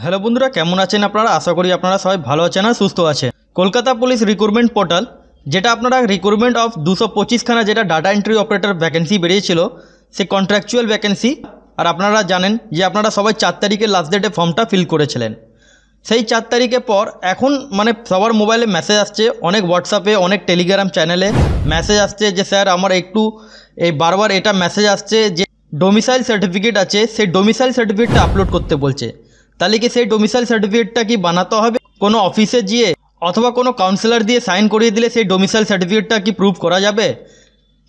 Hello বন্ধুরা, কেমন আছেন আপনারা? আশা করি আপনারা সবাই ভালো আছেন আর সুস্থ আছেন। কলকাতা পুলিশ রিক্রুটমেন্ট পোর্টাল, যেটা আপনারা রিক্রুটমেন্ট অফ 225খানা যেটা ডাটা এন্ট্রি অপারেটর ভ্যাকেন্সি বেরিয়েছিল, সে কন্ট্রাকচুয়াল ভ্যাকেন্সি। আর আপনারা জানেন যে আপনারা সবাই 4 তারিখে লাস্ট ডেটে ফর্মটা ফিল করেছিলেন। সেই 4 তারিখের পর এখন সবার মোবাইলে মেসেজ আসছে, অনেক হোয়াটসঅ্যাপে, অনেক টেলিগ্রাম চ্যানেলে মেসেজ আসছে যে স্যার আমার একটু বারবার এটা মেসেজ আসছে যে ডোমিসাইল সার্টিফিকেট আছে, সেই ডোমিসাইল সার্টিফিকেটটা আপলোড করতে বলছে। তাহলে কি সেই ডোমিসাইল সার্টিফিকেটটা কি বানাতে হবে কোনো অফিসে গিয়ে, অথবা কোনো কাউন্সিলর দিয়ে সাইন করিয়ে দিলে সেই ডোমিসাইল সার্টিফিকেটটা কি প্রুভ করা যাবে?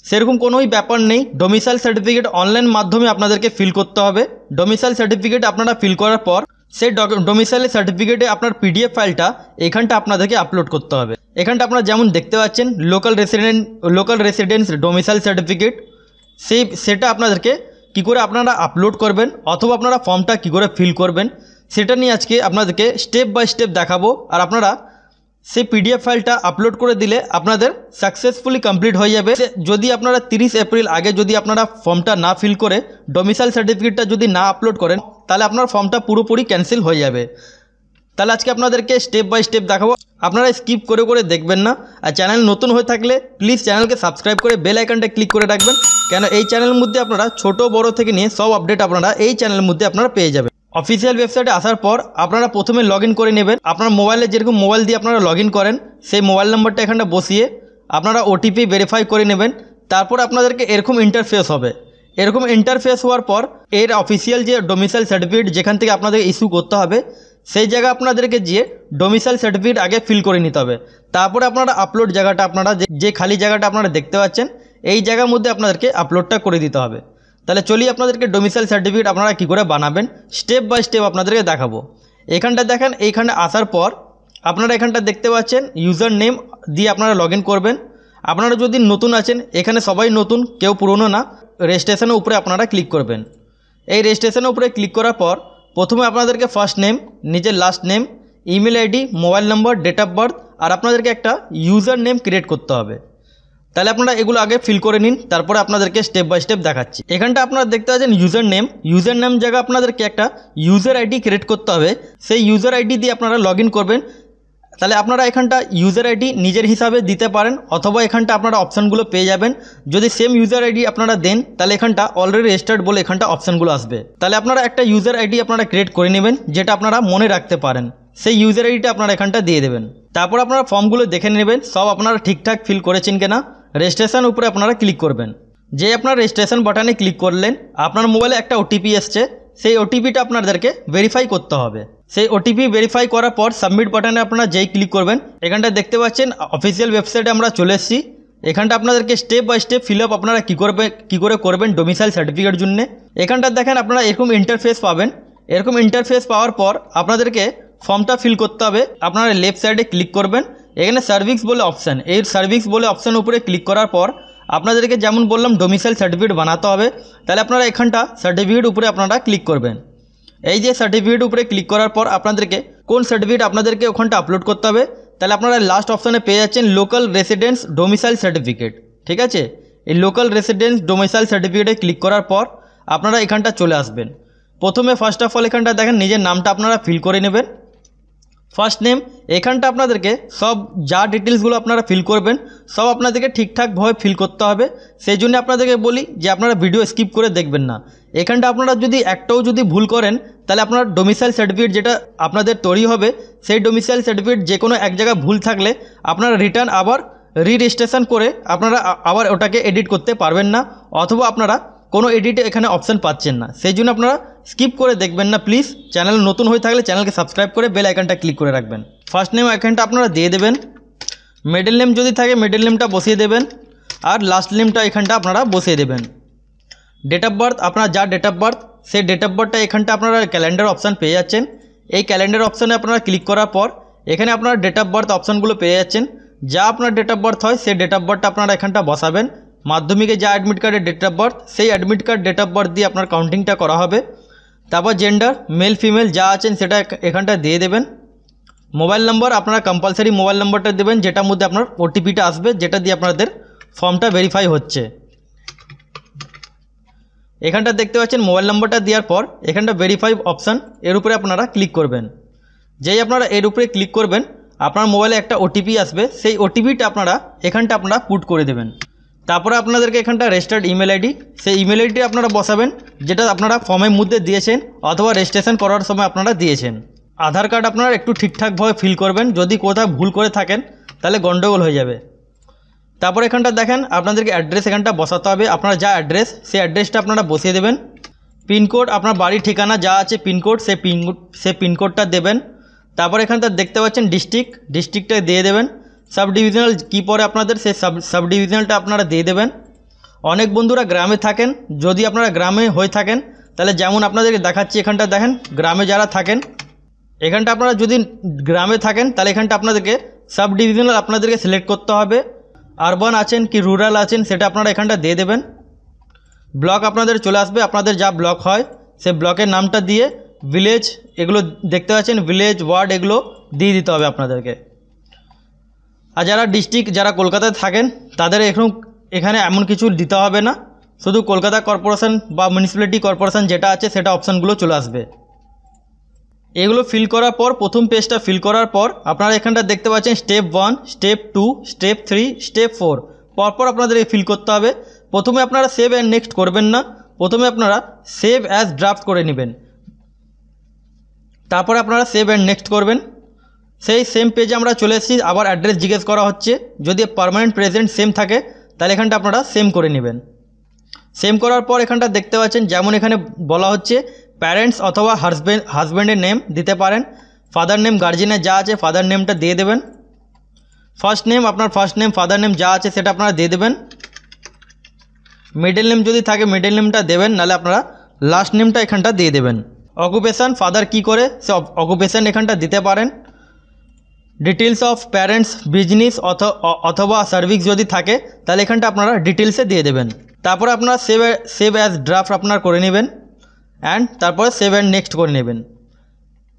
সেরকম কোনোই ব্যাপার নেই। ডোমিসাইল সার্টিফিকেট অনলাইন মাধ্যমে আপনাদেরকে ফিল করতে হবে। ডোমিসাইল সার্টিফিকেট আপনারা ফিল করার পর সেই ডোমিসাইল সার্টিফিকেটে আপনার পিডিএফ ফাইলটা এখানটা আপনাদেরকে আপলোড করতে হবে। এখানটা আপনারা যেমন দেখতে পাচ্ছেন লোকাল রেসিডেন্স ডোমিসাইল সার্টিফিকেট, সেটা আপনাদেরকে কী করে আপনারা আপলোড করবেন অথবা আপনারা ফর্মটা কী করে ফিল করবেন সেটা নিয়ে আজকে আপনাদেরকে স্টেপ বাই স্টেপ দেখাবো। আর আপনারা সেই পিডিএফ ফাইলটা আপলোড করে দিলে আপনাদের সাকসেসফুলি কমপ্লিট হয়ে যাবে। যদি আপনারা 30 এপ্রিল আগে যদি আপনারা ফর্মটা না ফিল করে ডোমিসাইল সার্টিফিকেটটা যদি না আপলোড করেন, তাহলে আপনার ফর্মটা পুরোপুরি ক্যান্সেল হয়ে যাবে। তাহলে আজকে আপনাদেরকে স্টেপ বাই স্টেপ দেখাবো, আপনারা স্কিপ করে করে দেখবেন না। আর চ্যানেল নতুন হয়ে থাকলে প্লিজ চ্যানেলকে সাবস্ক্রাইব করে বেল আইকনটা ক্লিক করে রাখবেন, কেন এই চ্যানেলের মধ্যে আপনারা ছোট বড় থেকে নিয়ে সব আপডেট আপনারা এই চ্যানেলের মধ্যে আপনারা পেয়ে যাবেন। অফিসিয়াল ওয়েবসাইটে আসার পর আপনারা প্রথমে লগ ইন করে নেবেন। আপনার মোবাইলে যেরকম মোবাইল দিয়ে আপনারা লগ ইন করেন, সেই মোবাইল নাম্বারটা এখানটা বসিয়ে আপনারা ওটিপি ভেরিফাই করে নেবেন। তারপর আপনাদেরকে এরকম ইন্টারফেস হবে। এরকম ইন্টারফেস হওয়ার পর এর অফিসিয়াল যে ডোমিসাইল সার্টিফিকেট যেখান থেকে আপনাদের ইস্যু করতে হবে, সেই জায়গা আপনাদেরকে গিয়ে ডোমিসাইল সার্টিফিকেট আগে ফিল করে নিতে হবে। তারপরে আপনারা আপলোড জায়গাটা আপনারা যে খালি জায়গাটা আপনারা দেখতে পাচ্ছেন, এই জায়গার মধ্যে আপনাদেরকে আপলোডটা করে দিতে হবে। তাহলে চলি আপনাদেরকে ডোমিসাইল সার্টিফিকেট আপনারা কী করে বানাবেন স্টেপ বাই স্টেপ আপনাদেরকে দেখাবো। এখানটা দেখেন, এইখানে আসার পর আপনারা এখানটা দেখতে পাচ্ছেন ইউজার নেম দিয়ে আপনারা লগ ইন করবেন। আপনারা যদি নতুন আছেন, এখানে সবাই নতুন, কেউ পুরনো না। রেজিস্ট্রেশনের উপরে আপনারা ক্লিক করবেন। এই রেজিস্ট্রেশনের উপরে ক্লিক করার পর প্রথমে আপনাদেরকে ফার্স্ট নেম, নিজের last name, email ID, mobile number, date of birth আর আপনাদেরকে একটা ইউজার নেম ক্রিয়েট করতে হবে। তাহলে আপনারা এগুলো আগে ফিল করে নিন, তারপরে আপনাদেরকে স্টেপ বাই স্টেপ দেখাচ্ছি। এখানটা আপনারা দেখতে পাচ্ছেন ইউজার নেম জায়গা আপনাদেরকে একটা ইউজার আইডি ক্রিয়েট করতে হবে। সেই ইউজার আইডি দিয়ে আপনারা লগ ইন করবেন। তাহলে আপনারা এখানটা ইউজার আইডি নিজের হিসাবে দিতে পারেন, অথবা এখানটা আপনারা অপশানগুলো পেয়ে যাবেন। যদি সেম ইউজার আইডি আপনারা দেন, তাহলে এখানটা অলরেডি রেজিস্টার্ড বলে এখানটা অপশানগুলো আসবে। তাহলে আপনারা একটা ইউজার আইডি আপনারা ক্রিয়েট করে নেবেন, যেটা আপনারা মনে রাখতে পারেন। সেই ইউজার আইডিটা আপনারা এখানটা দিয়ে দেবেন। তারপর আপনারা ফর্মগুলো দেখে নেবেন সব আপনারা ঠিকঠাক ফিল করেছেন কিনা। রেজিস্ট্রেশন উপরে আপনারা ক্লিক করবেন। যে আপনার রেজিস্ট্রেশন বাটনে ক্লিক করলেন, আপনার মোবাইলে একটা ওটিপি এসছে, সেই ওটিপিটা আপনাদেরকে ভেরিফাই করতে হবে। সেই ওটিপি ভেরিফাই করার পর সাবমিট বাটনে আপনারা যেই ক্লিক করবেন, এখানটা দেখতে পাচ্ছেন অফিসিয়াল ওয়েবসাইটে আমরা চলে এসেছি। এখানটা আপনাদেরকে step by step fill up আপনারা কী করে করবেন ডোমিসাইল সার্টিফিকেট জন্য। এখানটা দেখেন আপনারা এরকম ইন্টারফেস পাবেন। এরকম ইন্টারফেস পাওয়ার পর আপনাদেরকে ফর্মটা ফিল করতে হবে। আপনারা লেফট সাইডে ক্লিক করবেন, এখানে সার্ভিস বলে অপশান, এই সার্ভিস বলে অপশান উপরে ক্লিক করার পর আপনাদেরকে যেমন বললাম ডোমিসাইল সার্টিফিকেট বানাতে হবে। তাহলে আপনারা এখানটা সার্টিফিকেট উপরে আপনারা ক্লিক করবেন। এই যে সার্টিফিকেট উপরে ক্লিক করার পর আপনাদেরকে কোন সার্টিফিকেট আপনাদেরকে ওখানটা আপলোড করতে হবে, তাহলে আপনারা লাস্ট অপশানে পেয়ে যাচ্ছেন লোকাল রেসিডেন্স ডোমিসাইল সার্টিফিকেট। ঠিক আছে, এই লোকাল রেসিডেন্স ডোমিসাইল সার্টিফিকেটে ক্লিক করার পর আপনারা এখানটা চলে আসবেন। প্রথমে ফার্স্ট অফ অল এখানটা দেখেন নিজের নামটা আপনারা ফিল করে নেবেন। ফার্স্ট নেম, এখানটা আপনাদেরকে সব যা ডিটেলসগুলো আপনারা ফিল করবেন সব আপনাদেরকে ঠিকঠাকভাবে ফিল করতে হবে। সেই জন্য আপনাদেরকে বলি যে আপনারা ভিডিও স্কিপ করে দেখবেন না। এখানটা আপনারা যদি একটাও যদি ভুল করেন, তাহলে আপনার ডোমিসাইল সার্টিফিকেট যেটা আপনাদের তৈরি হবে, সেই ডোমিসাইল সার্টিফিকেট যে কোনো এক জায়গায় ভুল থাকলে আপনারা রিটার্ন আবার রেজিস্ট্রেশন করে আপনারা আবার ওটাকে এডিট করতে পারবেন না, অথবা আপনারা কোনো এডিটে এখানে অপশান পাচ্ছেন না। সেই জন্য আপনারা স্কিপ করে দেখবেন না প্লিজ। চ্যানেল নতুন হয়ে থাকলে চ্যানেলকে সাবস্ক্রাইব করে বেল আইকনটা ক্লিক করে রাখবেন। ফার্স্ট নেম এখানটা আপনারা দিয়ে দেবেন, মিডল নেম যদি থাকে মিডল নেমটা বসিয়ে দেবেন, আর লাস্ট নেমটা এখানটা আপনারা বসিয়ে দেবেন। ডেট অফ বার্থ, আপনার যা ডেট অফ বার্থ সেই ডেট অফ বার্থটা এখানটা আপনারা ক্যালেন্ডার অপশান পেয়ে যাচ্ছেন। এই ক্যালেন্ডার অপশানে আপনারা ক্লিক করার পর এখানে আপনারা ডেট অফ বার্থ অপশানগুলো পেয়ে যাচ্ছেন। যা আপনার ডেট অফ বার্থ হয় সেই ডেট অফ বার্থটা আপনারা এখানটা বসাবেন। মাধ্যমিকে যা অ্যাডমিট কার্ডের ডেট অফ বার্থ, সেই admit card date of birth দিয়ে আপনার কাউন্টিংটা করা হবে। তারপর জেন্ডার, মেল ফিমেল যা আছেন সেটা এখানটা দিয়ে দেবেন। মোবাইল নম্বর আপনারা কম্পালসারি মোবাইল নম্বরটা দেবেন, যেটার মধ্যে আপনার ওটিপিটা আসবে, যেটা দিয়ে আপনাদের ফর্মটা ভেরিফাই হচ্ছে। এখানটা দেখতে পাচ্ছেন মোবাইল নম্বরটা দেওয়ার পর এখানটা ভেরিফাই অপশান, এর উপরে আপনারা ক্লিক করবেন। যেই আপনারা এর উপরে ক্লিক করবেন আপনার মোবাইলে একটা ওটিপি আসবে, সেই ওটিপিটা এখানটা আপনারা পুট করে দেবেন। তারপরে আপনাদেরকে এখানটা রেজিস্টার্ড ইমেল আইডি, সেই ইমেল আইডি আপনারা বসাবেন যেটা আপনারা ফর্মের মধ্যে দিয়েছেন অথবা রেজিস্ট্রেশন করার সময় আপনারা দিয়েছেন। আধার কার্ড আপনারা একটু ঠিকঠাকভাবে ফিল করবেন, যদি কোথাও ভুল করে থাকেন তাহলে গন্ডগোল হয়ে যাবে। তারপর এখানটা দেখেন আপনাদেরকে অ্যাড্রেস এখানটা বসাতে হবে, আপনার যা অ্যাড্রেস সেই অ্যাড্রেসটা আপনারা বসিয়ে দেবেন। পিনকোড আপনার বাড়ির ঠিকানা যা আছে পিনকোড, সেই পিনকোডটা দেবেন। তারপর এখানটা দেখতে পাচ্ছেন ডিস্ট্রিক্টটা দিয়ে দেবেন। সাব ডিভিশনাল কী পরে আপনাদের সেই সাব ডিভিশনালটা আপনারা দিয়ে দেবেন। অনেক বন্ধুরা গ্রামে থাকেন, যদি আপনারা গ্রামে হয়ে থাকেন তাহলে যেমন আপনাদেরকে দেখাচ্ছি এখানটা দেখেন গ্রামে যারা থাকেন, এখানটা আপনারা যদি গ্রামে থাকেন তাহলে এখানটা আপনাদেরকে সাব ডিভিশনাল আপনাদেরকে সিলেক্ট করতে হবে। আরবান আছেন কি রুরাল আছেন সেটা আপনারা এখানটা দিয়ে দেবেন। ব্লক আপনাদের চলে আসবে, আপনাদের যা ব্লক হয় সে ব্লকের নামটা দিয়ে ভিলেজ এগুলো দেখতে পাচ্ছেন ভিলেজ ওয়ার্ড এগুলো দিয়ে দিতে হবে আপনাদেরকে। আর যারা ডিস্ট্রিক্ট যারা কলকাতায় থাকেন তাদের এখানে এমন কিছু দিতে হবে না, শুধু কলকাতা কর্পোরেশন বা মিউনিসিপ্যালিটি কর্পোরেশন যেটা আছে সেটা অপশানগুলো চলে আসবে। এগুলো ফিল করার পর প্রথম পেজটা ফিল করার পর আপনারা এখানটা দেখতে পাচ্ছেন স্টেপ 1, স্টেপ 2, স্টেপ 3, স্টেপ 4 পরপর আপনাদের ফিল করতে হবে। প্রথমে আপনারা সেভ অ্যান্ড নেক্সট করবেন না, প্রথমে আপনারা সেভ অ্যাজ ড্রাফট করে নেবেন, তারপরে আপনারা সেভ অ্যান্ড নেক্সট করবেন। সেই সেম পেজে আমরা চলে এসেছি, আবার অ্যাড্রেস জিজ্ঞেস করা হচ্ছে, যদি পার্মানেন্ট প্রেজেন্ট সেম থাকে তাহলে এখানটা আপনারা সেম করে নেবেন। সেম করার পর এখানটা দেখতে পাচ্ছেন যেমন এখানে বলা হচ্ছে প্যারেন্টস অথবা হাজব্যান্ডের নেম দিতে পারেন, ফাদার নেম গার্জিয়ানের যা আছে ফাদার নেমটা দিয়ে দেবেন, ফার্স্ট নেম আপনার ফার্স্ট নেম ফাদার নেম যা আছে সেটা আপনারা দিয়ে দেবেন, মিডল নেম যদি থাকে মিডল নেমটা দেবেন, নাহলে আপনারা লাস্ট নেমটা এখানটা দিয়ে দেবেন। অকুপেশান ফাদার কি করে সে অকুপেশান এখানটা দিতে পারেন। ডিটেলস অফ প্যারেন্টস বিজনেস অথবা সার্ভিস যদি থাকে তাহলে এখানটা আপনারা ডিটেলসে দিয়ে দেবেন। তারপরে আপনারা সেভ অ্যাজ ড্রাফট আপনারা করে নেবেন অ্যান্ড তারপরে সেভ অ্যান্ড নেক্সট করে নেবেন।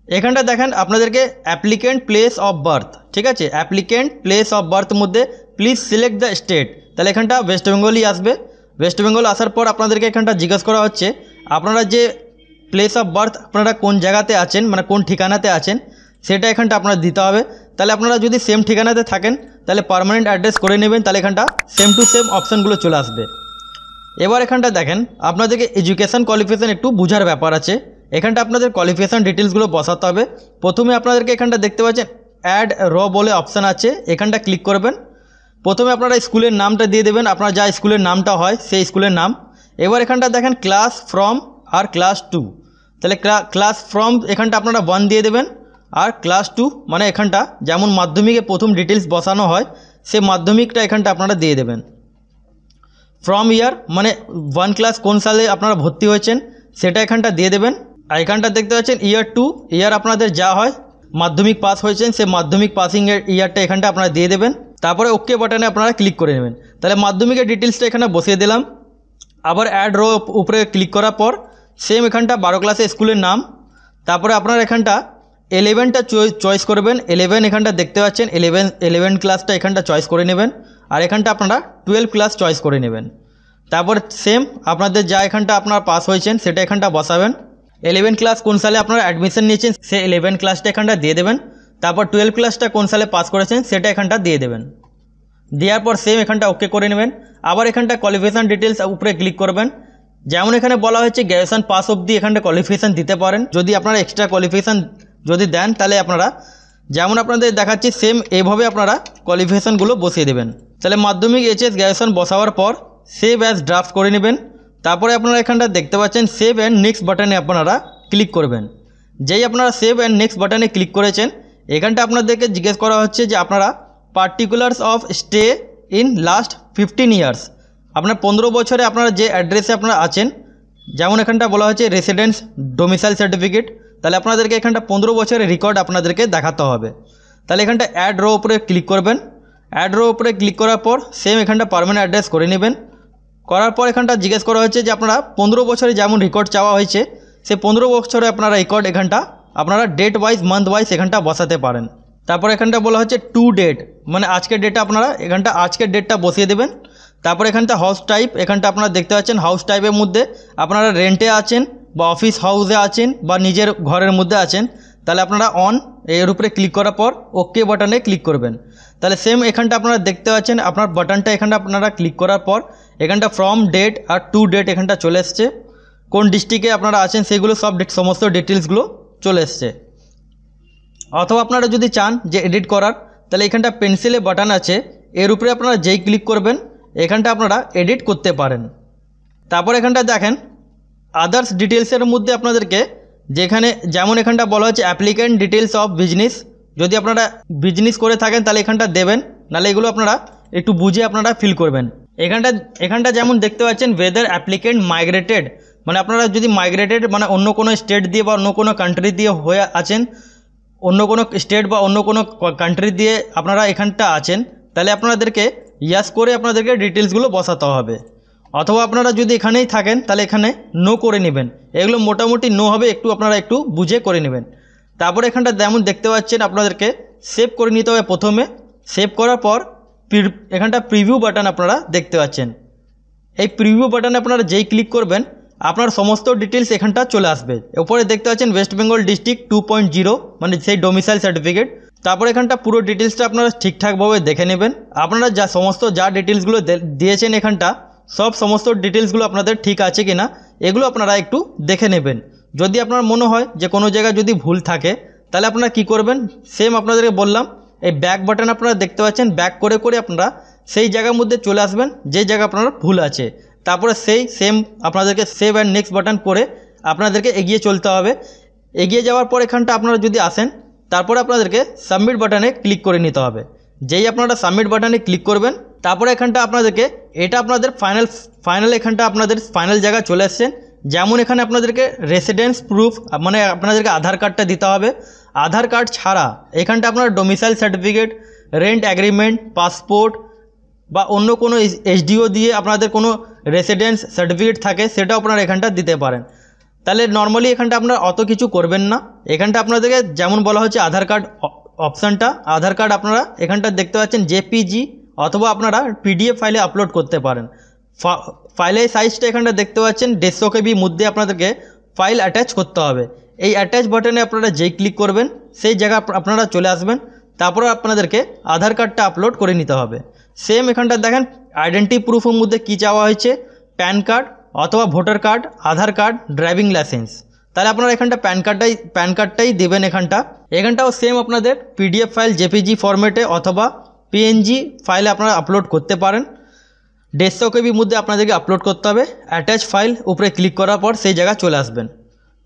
এখানটা দেখেন আপনাদেরকে অ্যাপ্লিকেন্ট প্লেস অফ বার্থ, ঠিক আছে, অ্যাপ্লিকেন্ট প্লেস অফ বার্থ মধ্যে প্লিজ সিলেক্ট দ্য স্টেট, তাহলে এখানটা ওয়েস্ট বেঙ্গলই আসবে। ওয়েস্ট বেঙ্গল আসার পর আপনাদেরকে এখানটা জিজ্ঞেস করা হচ্ছে আপনারা যে প্লেস অফ বার্থ আপনারা কোন জায়গাতে আছেন মানে কোন ঠিকানাতে আছেন সেটা এখানটা আপনারা দিতে হবে। তাহলে আপনারা যদি সেম ঠিকানাতে থাকেন তাহলে পার্মানেন্ট অ্যাড্রেস করে নেবেন, তাহলে এখানটা সেম টু সেম অপশানগুলো চলে আসবে। এবার এখানটা দেখেন আপনাদেরকে এডুকেশান কোয়ালিফিকেশান একটু বোঝার ব্যাপার আছে, এখানটা আপনাদের কোয়ালিফিকেশান ডিটেলসগুলো বসাতে হবে। প্রথমে আপনাদেরকে এখানটা দেখতে পাচ্ছেন অ্যাড র বলে অপশান আছে, এখানটা ক্লিক করবেন। প্রথমে আপনারা স্কুলের নামটা দিয়ে দেবেন, আপনার যা স্কুলের নামটা হয় সেই স্কুলের নাম। এবার এখানটা দেখেন ক্লাস ফ্রম আর ক্লাস 2, তাহলে ক্লাস ফ্রম এখানটা আপনারা 1 দিয়ে দেবেন, আর ক্লাস 2 মানে এখানটা যেমন মাধ্যমিকে প্রথম ডিটেলস বসানো হয় সেই মাধ্যমিকটা এখানটা আপনারা দিয়ে দেবেন। ফ্রম ইয়ার মানে 1 ক্লাস কোন সালে আপনারা ভর্তি হয়েছেন সেটা এখানটা দিয়ে দেবেন। আর এখানটা দেখতে পাচ্ছেন ইয়ার 2 ইয়ার আপনাদের যা হয় মাধ্যমিক পাস হয়েছেন সেই মাধ্যমিক পাসিংয়ের ইয়ারটা এখানটা আপনারা দিয়ে দেবেন। তারপরে ওকে বাটনে আপনারা ক্লিক করে নেবেন। তাহলে মাধ্যমিকের ডিটেলসটা এখানে বসিয়ে দিলাম। আবার অ্যাড রো উপরে ক্লিক করার পর সেম এখানটা 12 ক্লাসের স্কুলের নাম, তারপরে আপনারা এখানটা 11টা চয়েস করবেন। 11 এখানটা দেখতে পাচ্ছেন 11 ক্লাসটা এখানটা চয়েস করে নেবেন, আর এখানটা আপনারা 12 ক্লাস চয়েস করে নেবেন। তারপর সেম আপনাদের যা এখানটা আপনারা পাস হয়েছেন সেটা এখানটা বসাবেন। 11 ক্লাস কোন সালে আপনারা অ্যাডমিশন নিয়েছেন সে 11 ক্লাসটা এখানটা দিয়ে দেবেন। তারপর 12 ক্লাসটা কোন সালে পাস করেছেন সেটা এখানটা দিয়ে দেবেন। দেওয়ার পর সেম এখানটা ওকে করে নেবেন। আবার এখানটা কোয়ালিফিকেশান ডিটেলস উপরে ক্লিক করবেন। যেমন এখানে বলা হয়েছে গ্র্যাজুয়েশন পাস অবধি এখানটা কোয়ালিফিকেশান দিতে পারেন, যদি আপনারা এক্সট্রা কোয়ালিফিকেশান যদি দেন তাহলে আপনারা যেমন আপনাদের দেখাচ্ছি সেম এইভাবে আপনারা কোয়ালিফিকেশানগুলো বসিয়ে দেবেন। তাহলে মাধ্যমিক এইচএস গ্র্যাজুয়েশন বসাবার পর সেভ অ্যাজ ড্রাফট করে নেবেন। তারপরে আপনারা এখানটা দেখতে পাচ্ছেন সেভ অ্যান্ড নেক্সট বাটনে আপনারা ক্লিক করবেন। যেই আপনারা সেভ অ্যান্ড নেক্সট বাটনে ক্লিক করেছেন এখানটা আপনাদেরকে জিজ্ঞেস করা হচ্ছে যে আপনারা particulars of stay in last 15 years, আপনার 15 বছরে আপনারা যে অ্যাড্রেসে আপনারা আছেন, যেমন এখানটা বলা হচ্ছে রেসিডেন্স ডোমিসাইল সার্টিফিকেট, তাহলে আপনাদেরকে এখানটা 15 বছরের রেকর্ড আপনাদেরকে দেখাতে হবে। তাহলে এখানটা অ্যাড রো উপরে ক্লিক করবেন। অ্যাড রো উপরে ক্লিক করার পর সেম এখানটা পার্মানেন্ট অ্যাড্রেস করে নেবেন। করার পর এখানটা জিজ্ঞেস করা হচ্ছে যে আপনারা 15 বছরে যেমন রেকর্ড চাওয়া হয়েছে সে 15 বছরে আপনারা রেকর্ড এখানটা আপনারা ডেট ওয়াইজ মান্থ ওয়াইজ এখানটা বসাতে পারেন। তারপর এখানটা বলা হচ্ছে টু ডেট মানে আজকের ডেটটা আপনারা এখানটা আজকের ডেটটা বসিয়ে দেবেন। তারপর এখানটা হাউস টাইপ, এখানটা আপনারা দেখতে পাচ্ছেন হাউস টাইপের মধ্যে আপনারা রেন্টে আছেন বা অফিস হাউসে আছেন বা নিজের ঘরের মধ্যে আছেন, তাহলে আপনারা অন এর উপরে ক্লিক করার পর ওকে বাটনে ক্লিক করবেন। তাহলে সেম এখানটা আপনারা দেখতে পাচ্ছেন আপনার বাটনটা এখানটা আপনারা ক্লিক করার পর এখানটা ফ্রম ডেট আর টু ডেট এখানটা চলে এসছে, কোন ডিস্ট্রিক্টে আপনারা আছেন সেগুলো সমস্ত ডিটেলসগুলো চলে এসছে। অথবা আপনারা যদি চান যে এডিট করার, তাহলে এখানটা পেন্সিলে বাটন আছে, এর উপরে আপনারা যেই ক্লিক করবেন এখানটা আপনারা এডিট করতে পারেন। তারপর এখানটা দেখেন আদার্স ডিটেলসের মধ্যে আপনাদেরকে যেখানে যেমন এখানটা বলা হচ্ছে অ্যাপ্লিক্যান্ট ডিটেলস অফ বিজনেস, যদি আপনারা বিজনেস করে থাকেন তাহলে এখানটা দেবেন, নাহলে এগুলো আপনারা একটু বুঝে আপনারা ফিল করবেন। এখানটা যেমন দেখতে পাচ্ছেন ওয়েদার অ্যাপ্লিক্যান্ট মাইগ্রেটেড, মানে আপনারা যদি মাইগ্রেটেড মানে অন্য কোনো স্টেট দিয়ে বা অন্য কোনো কান্ট্রি দিয়ে হয়ে আছেন, অন্য কোনো স্টেট বা অন্য কোনো কান্ট্রি দিয়ে আপনারা এখানটা আছেন, তাহলে আপনাদেরকে ইয়াস করে আপনাদেরকে ডিটেলসগুলো বসাতে হবে। অথবা আপনারা যদি এখানেই থাকেন তাহলে এখানে নো করে নেবেন, এগুলো মোটামুটি নো হবে, আপনারা একটু বুঝে করে নেবেন। তারপর এখানটা যেমন দেখতে পাচ্ছেন আপনাদেরকে সেভ করে নিতে হবে। প্রথমে সেভ করার পর এখানটা প্রিভিউ বাটন আপনারা দেখতে পাচ্ছেন, এই প্রিভিউ বাটনে আপনারা যেই ক্লিক করবেন আপনার সমস্ত ডিটেলস এখানটা চলে আসবে। উপরে দেখতে পাচ্ছেন ওয়েস্ট বেঙ্গল ডিস্ট্রিক্ট 2.0 মানে সেই ডোমিসাইল সার্টিফিকেট। তারপর এখানটা পুরো ডিটেলসটা আপনারা ঠিকঠাকভাবে দেখে নেবেন, আপনারা যা ডিটেলসগুলো দিয়েছেন এখানটা সমস্ত ডিটেলসগুলো আপনাদের ঠিক আছে কিনা এগুলো আপনারা একটু দেখে নেবেন। যদি আপনার মনে হয় যে কোনো জায়গায় যদি ভুল থাকে তাহলে আপনারা কি করবেন, সেম আপনাদেরকে বললাম এই ব্যাক বাটন আপনারা দেখতে পাচ্ছেন, ব্যাক করে করে আপনারা সেই জায়গার মধ্যে চলে আসবেন যে জায়গা আপনার ভুল আছে। তারপরে সেই সেম আপনাদেরকে সেভ অ্যান্ড নেক্সট বাটন করে আপনাদেরকে এগিয়ে চলতে হবে। এগিয়ে যাওয়ার পর এখানটা আপনারা যদি আসেন তারপরে আপনাদেরকে সাবমিট বাটনে ক্লিক করে নিতে হবে। যেই আপনারা সাবমিট বাটনে ক্লিক করবেন তারপরে এখানটা আপনাদেরকে এটা আপনাদের ফাইনাল এখানটা আপনাদের ফাইনাল জায়গা চলে আসছেন। যেমন এখানে আপনাদেরকে রেসিডেন্স প্রুফ মানে আপনাদেরকে আধার কার্ডটা দিতে হবে। আধার কার্ড ছাড়া এখানটা আপনার domicile certificate, rent agreement, passport বা অন্য কোনো এসডিও দিয়ে আপনাদের কোনো রেসিডেন্স সার্টিফিকেট থাকে সেটাও আপনারা এখানটা দিতে পারেন। তাহলে নর্মালি এখানটা আপনারা অত কিছু করবেন না। এখানটা আপনাদেরকে যেমন বলা হচ্ছে আধার কার্ড অপশানটা, আধার কার্ড আপনারা এখানটা দেখতে পাচ্ছেন জেপিজি অথবা আপনারা পিডিএফ ফাইলে আপলোড করতে পারেন। ফাইলের সাইজটা এখানটা দেখতে পাচ্ছেন 150 KB মধ্যে আপনাদেরকে ফাইল অ্যাটাচ করতে হবে। এই অ্যাটাচ বাটনে আপনারা যেই ক্লিক করবেন সেই জায়গা আপনারা চলে আসবেন। তারপরে আপনাদেরকে আধার কার্ডটা আপলোড করে নিতে হবে। সেম এখানটা দেখেন আইডেন্টি প্রুফের মধ্যে কী চাওয়া হয়েছে, প্যান কার্ড অথবা ভোটার কার্ড, আধার কার্ড, ড্রাইভিং লাইসেন্স। তাহলে আপনারা এখানটা প্যান কার্ডটাই দেবেন। এখানটাও সেম আপনাদের পিডিএফ ফাইল জেপিজি ফরম্যাটে অথবা পিএনজি ফাইলে আপনারা আপলোড করতে পারেন। 150 KB মধ্যে আপনাদেরকে আপলোড করতে হবে। অ্যাটাচ ফাইল উপরে ক্লিক করার পর সেই জায়গা চলে আসবেন।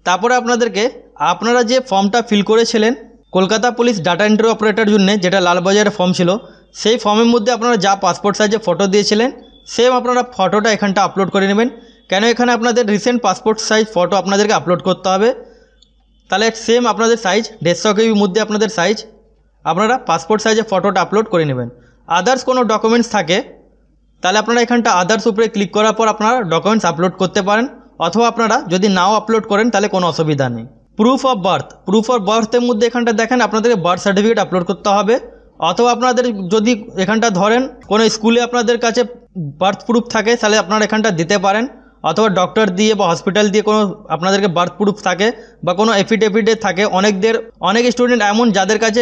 তারপরে আপনাদেরকে আপনারা যে ফর্মটা ফিল করেছিলেন Kolkata police data entry operator জন্য, যেটা লালবাজারের ফর্ম ছিল, সেই ফর্মের মধ্যে আপনারা যা পাসপোর্ট সাইজে ফটো দিয়েছিলেন সেম আপনারা ফটোটা এখানটা আপলোড করে নেবেন। কেন এখানে আপনাদের রিসেন্ট পাসপোর্ট সাইজ ফটো আপনাদেরকে আপলোড করতে হবে। তাহলে সেম আপনাদের সাইজ 150 KB মধ্যে আপনাদের সাইজ আপনারা পাসপোর্ট সাইজে ফটোটা আপলোড করে নেবেন। আদার্স কোনো ডকুমেন্টস থাকে তাহলে আপনারা এখানটা আদার্স উপরে ক্লিক করার পর আপনারা ডকুমেন্টস আপলোড করতে পারেন, অথবা আপনারা যদি নাও আপলোড করেন তাহলে কোনো অসুবিধা নেই। প্রুফ অফ বার্থের মধ্যে এখানটা দেখেন আপনাদেরকে বার্থ সার্টিফিকেট আপলোড করতে হবে, অথবা আপনাদের যদি এখানটা ধরেন কোনো স্কুলে আপনাদের কাছে বার্থ প্রুফ থাকে তাহলে আপনারা এখানটা দিতে পারেন, অথবা ডক্টর দিয়ে বা হসপিটাল দিয়ে কোনো আপনাদেরকে বার্থ প্রুফ থাকে বা কোনো এফিডেভিটে থাকে। অনেক স্টুডেন্ট এমন যাদের কাছে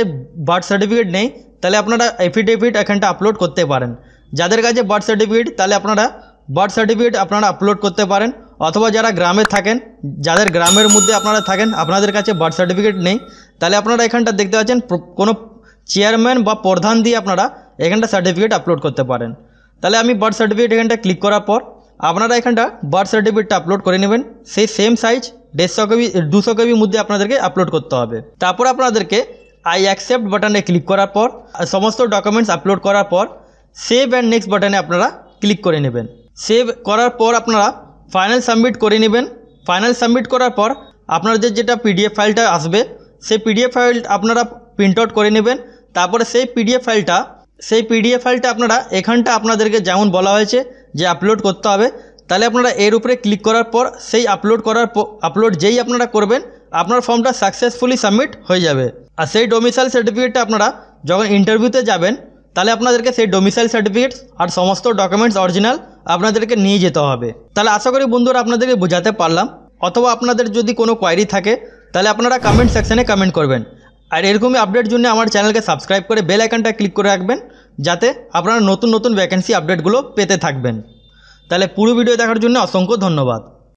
বার্থ সার্টিফিকেট নেই, তাহলে আপনারা এফিডেভিট এখানটা আপলোড করতে পারেন। যাদের কাছে বার্থ সার্টিফিকেট তাহলে আপনারা বার্থ সার্টিফিকেট আপনারা আপলোড করতে পারেন, অথবা যারা গ্রামে থাকেন, যাদের গ্রামের মধ্যে আপনারা থাকেন আপনাদের কাছে বার্থ সার্টিফিকেট নেই, তাহলে আপনারা এখানটা দেখতে পাচ্ছেন কোনো চেয়ারম্যান বা প্রধান দিয়ে আপনারা এখানটা সার্টিফিকেট আপলোড করতে পারেন। তাহলে আমি বার্থ সার্টিফিকেট এখানটা ক্লিক করার পর আপনারা এখানটা বার্থ সার্টিফিকেটটা আপলোড করে নেবেন। সেই সেম সাইজ 200 KB মধ্যে আপনাদেরকে আপলোড করতে হবে। তারপর আপনাদেরকে আই অ্যাকসেপ্ট বাটনে ক্লিক করার পর সমস্ত ডকুমেন্টস আপলোড করার পর সেভ অ্যান্ড নেক্সট বাটনে আপনারা ক্লিক করে নেবেন। সেভ করার পর আপনারা ফাইনাল সাবমিট করে নেবেন। ফাইনাল সাবমিট করার পর আপনাদের যেটা পিডিএফ ফাইলটা আসবে সেই পিডিএফ ফাইল আপনারা প্রিন্ট আউট করে নেবেন। তারপরে সেই পিডিএফ ফাইলটা আপনারা এখানটা আপনাদেরকে যেমন বলা হয়েছে যে আপলোড করতে হবে, তাহলে আপনারা এর উপরে ক্লিক করার পর সেই আপলোড যেই আপনারা করবেন আপনার ফর্মটা সাকসেসফুলি সাবমিট হয়ে যাবে। আর সেই ডোমিসাইল সার্টিফিকেটটা আপনারা যখন ইন্টারভিউতে যাবেন তাহলে আপনাদেরকে সেই ডোমিসাইল সার্টিফিকেটস আর সমস্ত ডকুমেন্টস অরিজিনাল আপনাদেরকে নিয়ে যেতে হবে। তাহলে আশা করি বন্ধুরা আপনাদেরকে বোঝাতে পারলাম। অথবা আপনাদের যদি কোনো কোয়ারি থাকে তাহলে আপনারা কমেন্ট সেকশনে কমেন্ট করবেন। আর এরকমই আপডেট জন্য আমার চ্যানেলকে সাবস্ক্রাইব করে বেল আইকনটা ক্লিক করে রাখবেন, যাতে আপনারা নতুন নতুন ভ্যাকেন্সি আপডেটগুলো পেতে থাকবেন। তাহলে পুরো ভিডিও দেখার জন্য অসংখ্য ধন্যবাদ।